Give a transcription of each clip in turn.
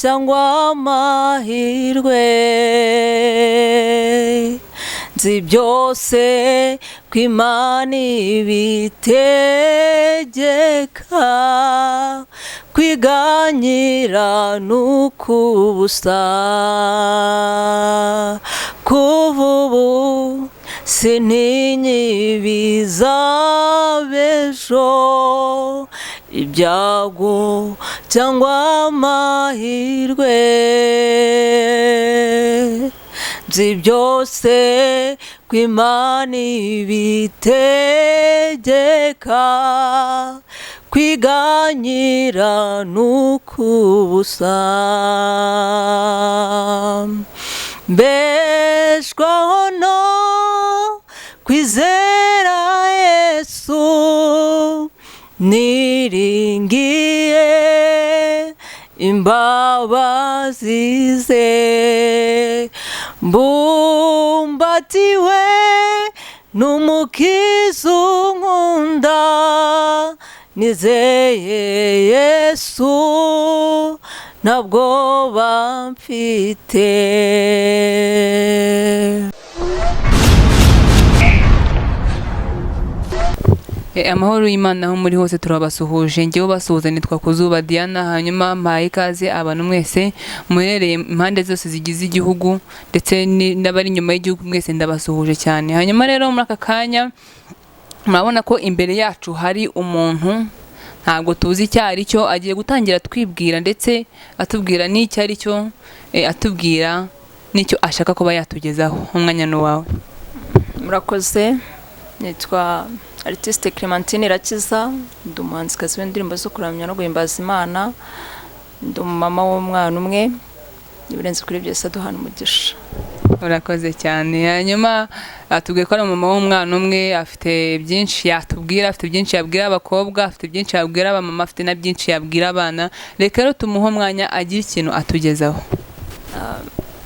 cyangwa amahirwe, nzi byose ko Imana ibitegeka, kwiganyira n'ukubusa, kuva ubu sintinya ibizabejo, ibyago cyangwa amahirwe, nzi byose ko Imana ibitegeka, kwiganyira n'ukubusa, mbeshwaho no kwizera Yesu, niringiye imbabazi ze, mbumbatiwe n'umukiza unkunda, nizeye Yesu ntabwo bamfite. Amahoro y'Imana aho muri hose turabasuhuje, ngewe basuhuza nitwa Kuzuba Diana, hanyuma mpaye ikaze abantu mwese muherereye impande zose zigize igihugu ndetse n'abari inyuma y'igihugu, mwese ndabasuhuje cyane. Hanyuma rero muri aka kanya murabona ko imbere yacu hari umuntu ntabwo tuzi icyo ari cyo, agiye gutangira twibwira ndetse atubwira n'icyo ari cyo, atubwira n'icyo ashaka kuba yatugezaho. Umwanya ni wawe. Murakoze, nitwa Artiste Clementine Irakiza, ndi umuhanzikazi w'indirimbo zo kuramya no guhimbaza Imana, ndi umumama w'umwana umwe, ibirenze kuri byose duhana umugisha. Urakoze cyane. Hanyuma atubwiye ko ari umumama w'umwana umwe, afite byinshi yatubwira, afite byinshi yabwira abakobwa, afite byinshi yabwira abamama, afite na byinshi yabwira abana. Reka rero tumuhe umwanya agire ikintu atugezaho.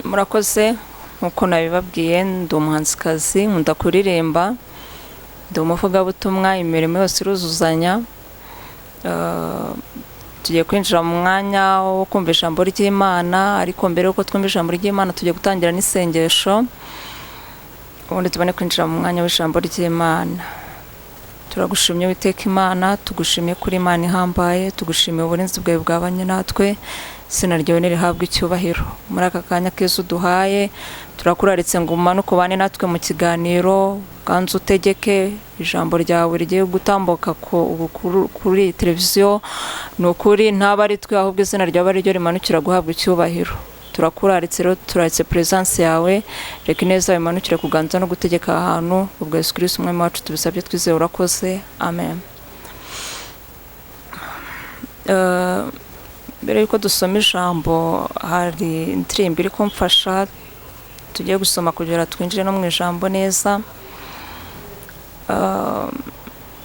Murakoze, nkuko nabibabwiye, ndi umuhanzikazi, nkunda kuririmba, ndi umuvugabutumwa, imirimo yose iruzuzanya. Tugiye kwinjira mu mwanya wo kumva ijambo ry'Imana, ariko mbere yuko twumva ijambo ry'Imana tugiye gutangira n'isengesho, ubundi tubone kwinjira mu mwanya w'ijambo ry'Imana. Turagushimye Uwiteka Imana, tugushimiye kuri Imana ihambaye, tugushimiye uburinzi bwawe bwabanye natwe, izina ryawe nirihabwe icyubahiro. Muri aka kanya keza uduhaye, turakuraritse ngo umanuke ubane natwe mu kiganiro, kandi utegeke ijambo ryawe rigiye gutambuka kuri televiziyo. Ni ukuri ntaba ari twe, ahubwo izina ryawe ari ryo rimanukira guhabwa icyubahiro. Turakuraritse rero, turaritse presence yawe, reka ineza yawe imanukire kuganza no gutegeka ahantu, ubwo Yesu Kristo umwami wacu tubisabye twizeye, urakoze, amen. Mbere yuko dusoma ijambo, hari indirimbo iri kumfasha tugiye gusoma kugira twinjire no mu ijambo neza.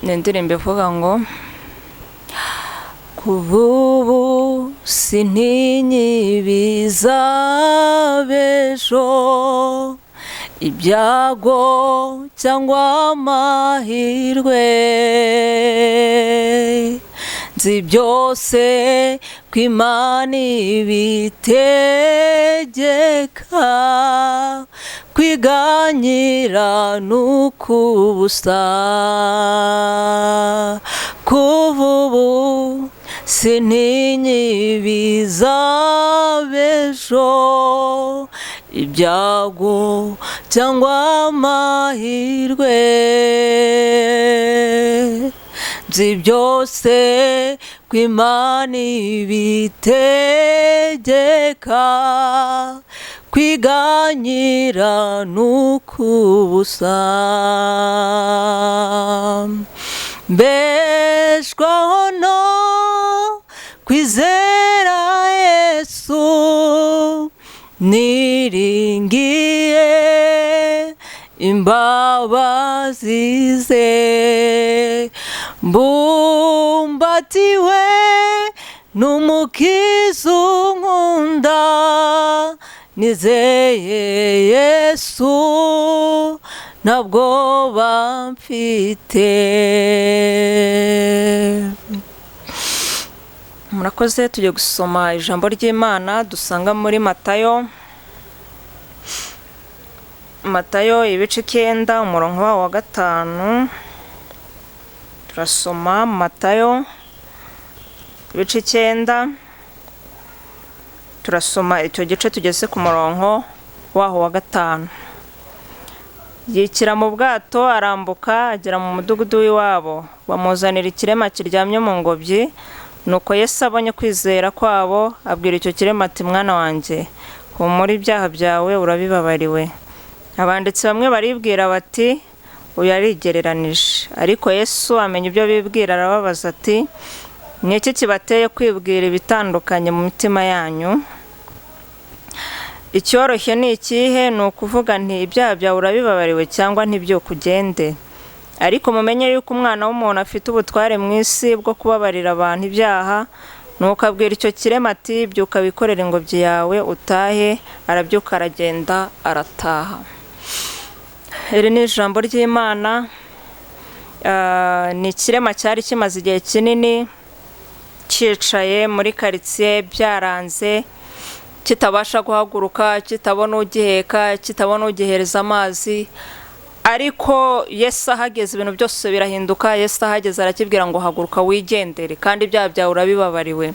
Ni indirimbo ivuga ngo, kuva ubu sintinya ibizabejo, ibyago cyangwa amahirwe, nzi byose ko Imana ibitegeka, kwiganyira n'ukubusa, kuva ubu sintinya ibizabejo, ibyago cyangwa amahirwe, nzi byose ko Imana ibitegeka, kwiganyira n'ukubusa, mbeshwaho no kwizera Yesu, niringiye imbabazi ze, mbumbatiwe n'umukiza unkunda, nizeye Yesu ntabwo bamfite. murakoze. Tugiye gusoma ijambo ry'Imana dusanga muri Matayo ibice 9 umurongo wa 5. Turasoma Matayo ibice 9, turasoma icyo gice tugeze ku murongo waho wa 5. Yikira mu bwato arambuka agera mu mudugudu w'iwabo, bamuzanira ikirema kiryamye mu ngobyi. Nuko Yesu abonye kwizera kwabo, abwira icyo kirema ati, mwana wanjye, humura, ibyaha byawe urabibabariwe. Abanditsi bamwe baribwira bati, uyu arigereranije. Ariko Yesu amenya ibyo bibwira, arababaza ati, ni iki kibateye kwibwira ibitandukanye mu mitima yanyu? Icyoroshye ni ikihe? Ni ukuvuga nti ibyaha byawe urabibabariwe, cyangwa ntibyuka ugende. Ariko mumenye yuko Umwana w'umuntu afite ubutware mu isi bwo kubabarira abantu ibyaha. Nuko abwira icyo kirema ati, byuka wikorere ingobyi yawe utahe. Arabyuka aragenda arataha. Iri ni ijambo ry'Imana. Ni ikirema cyari kimaze igihe kinini cyicaye muri karitsiye, byaranze, kitabasha guhaguruka, kitabona ugiheka, kitabona ugihereza amazi. Ariko Yesu ahageze ibintu byose birahinduka. Yesu ahageze arakibwira ngo haguruka wigendere, kandi ibyaha byawe urabibabariwe.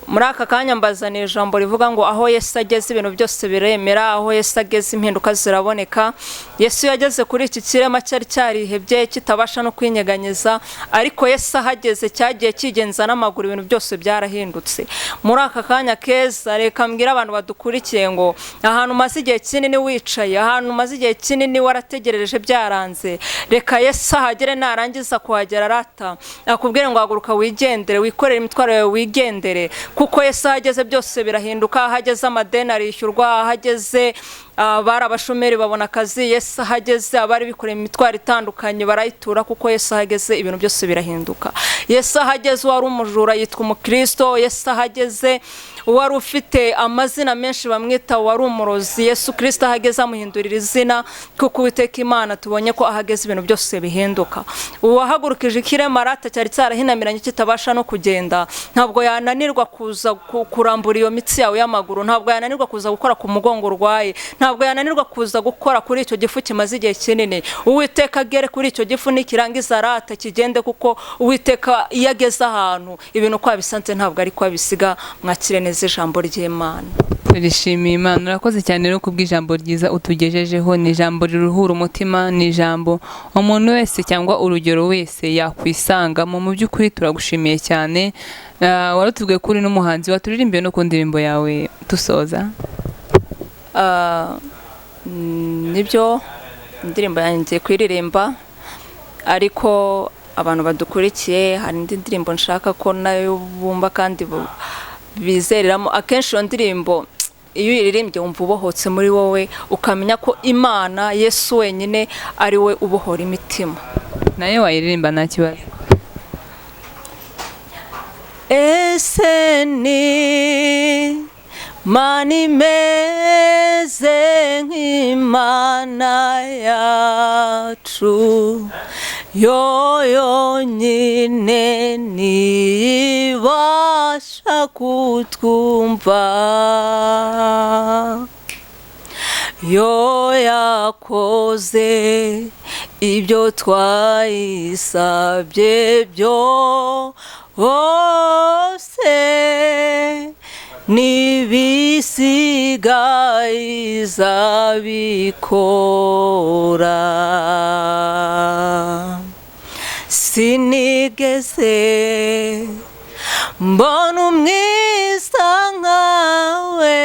Muri aka kanya mbazaniye ijambo rivuga ngo aho Yesu ageze ibintu byose biremera, aho Yesu ageze impinduka ziraboneka. Yesu yageze kuri iki kirema cyari cyarihebye, kitabasha no kwinyeganyeza, ariko Yesu ahageze cyagiye kigenza n'amaguru, ibintu byose byarahindutse. Muri aka kanya keza reka mbwira abantu badukurikiye ngo ahantu umaze igihe kinini wicaye, ahantu umaze igihe kinini warategereje byaranze, reka Yesu ahagere, narangiza kuhagera arata akubwire ngo haguruka wigendere, wikorere imitwaro yawe wigendere. Kuko Yesu ahageze byose birahinduka. Ahageze amadeni arishyurwa, ahageze bari abashomeri babona akazi. Yesu ahageze abari bikoreye imitwaro itandukanye barayitura, kuko Yesu ahageze ibintu byose birahinduka. Yesu ahageze wari umujura yitwa umukristo. Yesu ahageze wari ufite amazina menshi bamwita wari umurozi. Yesu Kristo ahageze amuhindurira izina, kuko Uwiteka Imana tubonye ko ahageze ibintu byose bihinduka. Uwahagurukije ikirema arata cyari cyarahinamiranye kitabasha no kugenda, ntabwo yananirwa kuza kurambura iyo mitsi yawe y'amaguru, ntabwo yananirwa kuza gukora ku mugongo urwaye, ntabwo yananirwa kuza gukora kuri icyo gifu kimaze igihe kinini. Uwiteka agere kuri icyo gifu nikirangiza arata kigende, kuko Uwiteka iyo ageze ahantu ibintu kwa bisanze ntabwo ari kwa bisiga. Mwakire neza ijambo ry'Imana. Turishimiye Imana. Urakoze cyane rero kubw'ijambo ryiza utugejejeho. Ni ijambo riruhura umutima, ni ijambo umuntu wese cyangwa urugero wese yakwisangamo. Mu by'ukuri turagushimiye cyane. Warutubwiye kuri n'umuhanzi, waturirimbiye no ku ndirimbo yawe dusoza. Nibyo, indirimbo yanjye kuririmba, ariko abantu badukurikiye hari indi ndirimbo nshaka ko nayo bumva kandi bizereramo. Akenshi iyo ndirimbo iyo uyiririmbye wumva ubohotse muri wowe, ukamenya ko Imana Yesu wenyine ari we ubohora imitima. Nayo wayiririmba nta kibazo. Ese ni mani meze nk'Imana yacu, yo yonyine nibasha kutwumva, yo yakoze ibyo twayisabye byose, nibisigaye izabikora. Sinigeze mbona umwiza nkawe,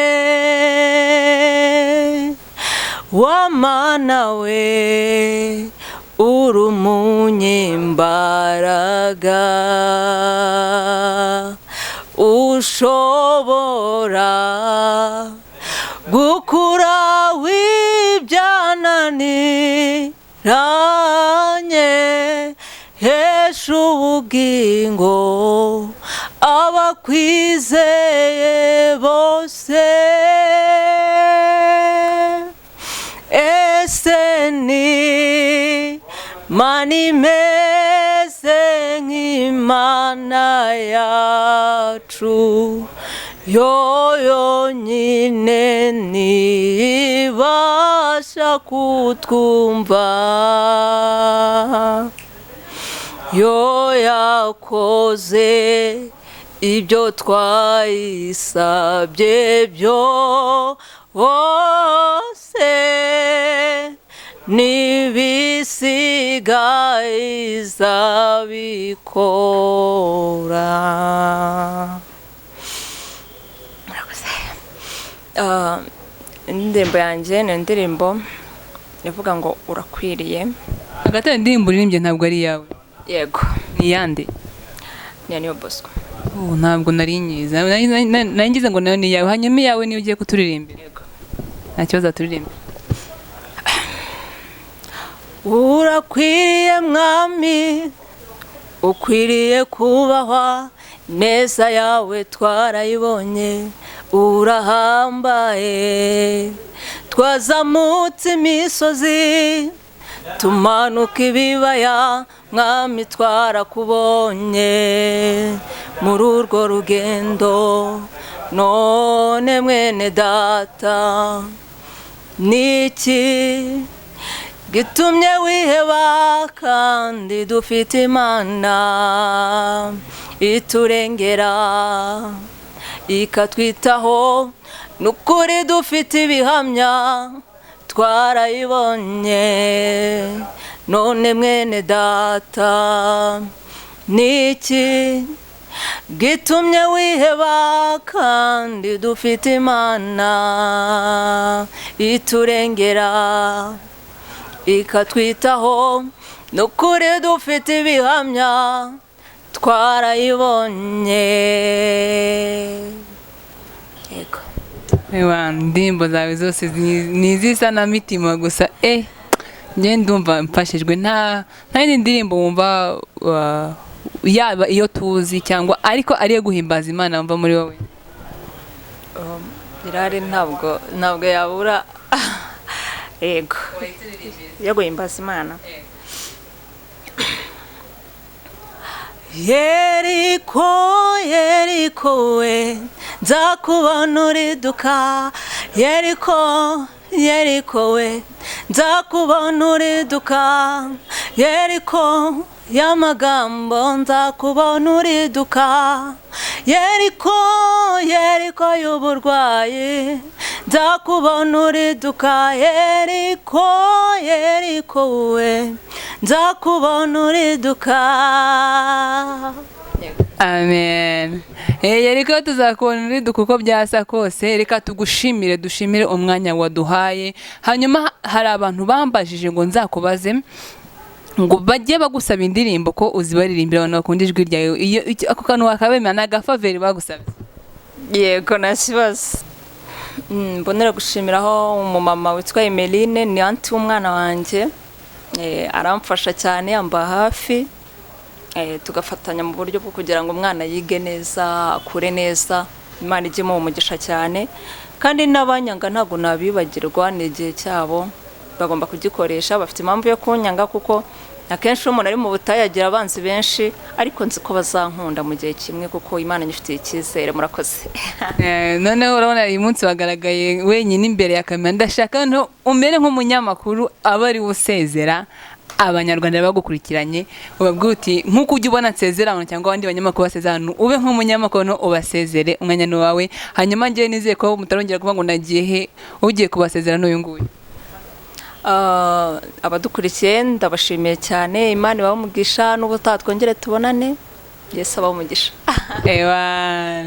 wa Mana we, uri umunyembaraga, ushobora gukura w'ibyananiranye, hesha ubugingo abakwizeye bose. Ese ni mani meze nk'Imana yacu yo yonyine ntibasha kutwumva, yo yakoze ibyo twayisabye byose, n'ibisigaye izabikora. Indirimbo yanjye ni indirimbo ivuga ngo urakwiriye. hagati aho indirimbo uririmbye ntabwo ari iyawe? Yego, ni iyande? ni iya Niyo Bosco. Ntabwo nari nyiza, nari ngize ngo nayo ni iyawe. Hanyuma iyawe niyo ugiye kuturirimbira? Yego. nta kibazo aturirimba. Urakwiriye mwami, ukwiriye kubahwa, neza yawe twarayibonye, urahambaye. Twazamutse imisozi, tumanuka ibibaya, mwami twarakubonye muri urwo rugendo. None mwene data, niki gitumye wiheba kandi dufite Imana iturengera ikatwitaho? Nukuri dufite ibihamya twarayibonye. None mwene data, niki gitumye wiheba kandi dufite Imana iturengera ikatwitaho? Nukuri dufite ibihamya twarayibonye. Yego. Indirimbo zawe zose ni izisa na mitima gusa. Njye ndumva mfashijwe. Nta yindi ndirimbo wumva yaba iyo tuzi cyangwa ariko ariyo guhimbaza Imana wumva muri wowe? Irari ntabwo yabura. Yego, yo guhimbaza Imana. Yeriko we, nzakubona uriduka. Yeriko we, nzakubona uriduka. Yeriko y'amagambo, nzakubona uriduka. Yeriko y'uburwayi, nzakubona uriduka. Yeriko we, nzakubona uriduka. Amen. Yeriko tuzakubona uriduka uko byasa kose. Reka tugushimire, dushimire umwanya waduhaye. Hanyuma hari abantu bambajije ngo nzakubaze ngo bajye bagusaba indirimbo ko uzibaririmbira abantu bakunda ijwi ryawe. Ako kantu wakabemera ni agafaveri bagusabye? Yego, nta kibazo. Mbonera gushimiraho umumama witwa Emeline, ni anti w'umwana wanjye. Aramfasha cyane, yamba hafi, tugafatanya mu buryo bwo kugira ngo umwana yige neza, akure neza, Imana ijye mu umugisha cyane. Kandi n'abanyanga ntabwo nabibagirwa, ni igihe cyabo bagomba kugikoresha. Bafite impamvu yo kunyanga kuko akenshi umuntu ari mu butayu agira abanzi benshi, ariko nzi ko bazankunda mu gihe kimwe kuko Imana nyifitiye icyizere. Murakoze. Noneho urabona uyu munsi wagaragaye wenyine imbere ya kamera. Ndashaka no umere nk'umunyamakuru aba ari usezera abanyarwanda bagukurikiranye, ubabwira uti nk'uko ujya ubona nsezerano cyangwa abandi banyamakuru basezerano, ube nk'umunyamakuru ubasezere. Umwanya ni wawe. Hanyuma njyewe nizeye ko mutarongera kuvuga ngo nagiye he, ugiye kubasezera n'uyu nguyu. Abadukurikiye ndabashimiye cyane. Imana ibahe umugisha, n'ubutaha twongere tubonane. Yesu abahe umugisha. Ewa.